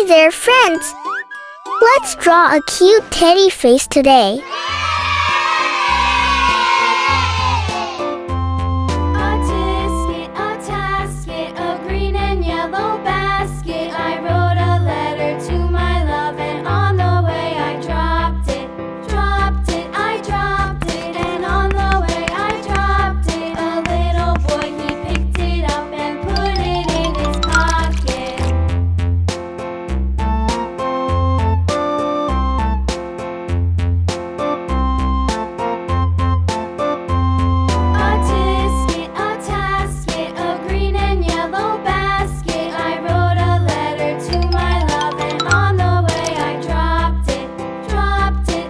Hi there, friends! Let's draw a cute teddy face today. A tasket, a green and yellow basket. I wrote a letter to my love, and on the way I dropped it. I dropped it, and on the way I dropped it. A little boy, he picked it up and put it in his pocket. A tasket, a green and yellow basket. I wrote a letter to my love, and on the way I dropped it.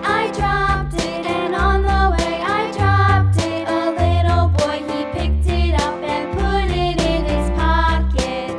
I dropped it, and on the way I dropped it. A little boy, he picked it up and put it in his pocket.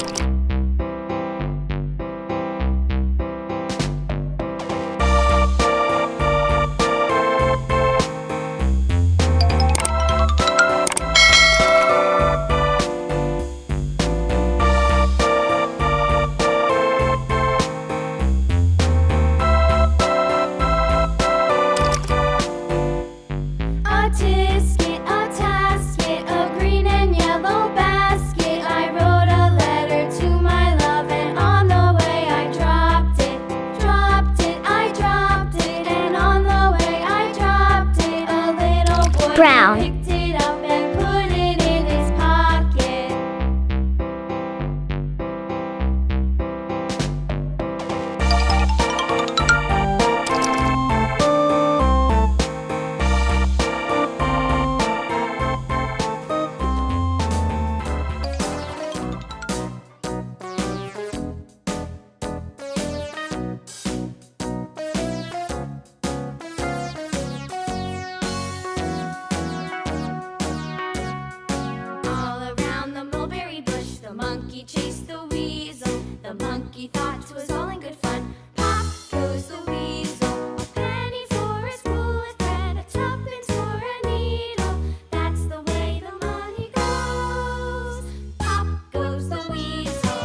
A tasket, a green and yellow basket. I wrote a letter to my love, and on the way I dropped it. I dropped it, and on the way I dropped it. A little boy Brown. picked it up and put it in his pocket. All around the mulberry bush, the monkey chased the weasel. The monkey thought 'twas all in good fun. Pop goes the weasel. A penny for a spool of thread, a tuppence for a needle. That's the way the money goes. Pop goes the weasel.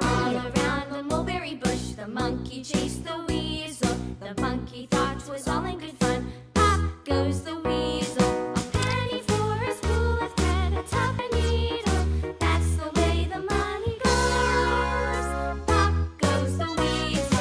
All around the mulberry bush, the monkey chased the weasel. The monkey thought 'twas all in good fun. Pop goes the weasel. A penny for a spool of thread, a tuppence needle. That's the way the money goes. Pop goes the weasel.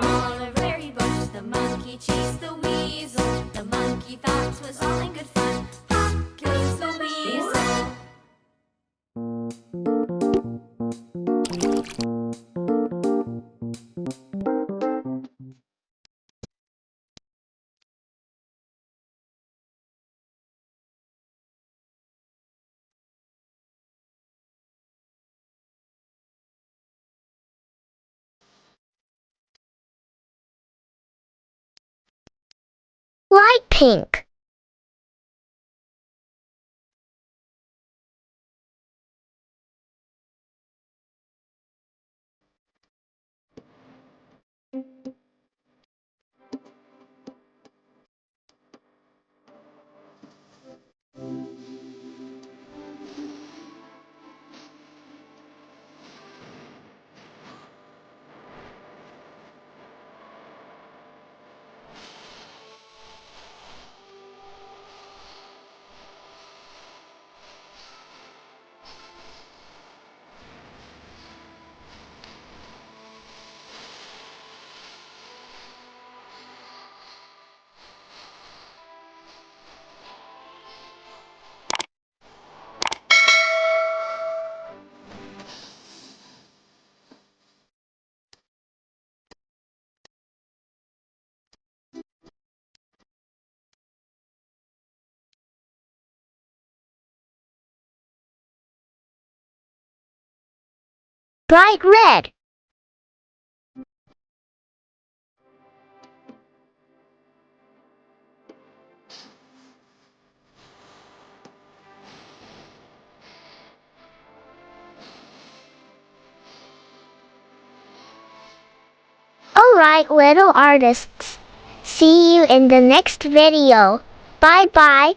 All a very bush, the monkey chased the weasel. The monkey thought 'twas all in good fun. Pop goes the weasel. Light pink. bright red. Alright, little artists. See you in the next video. Bye bye.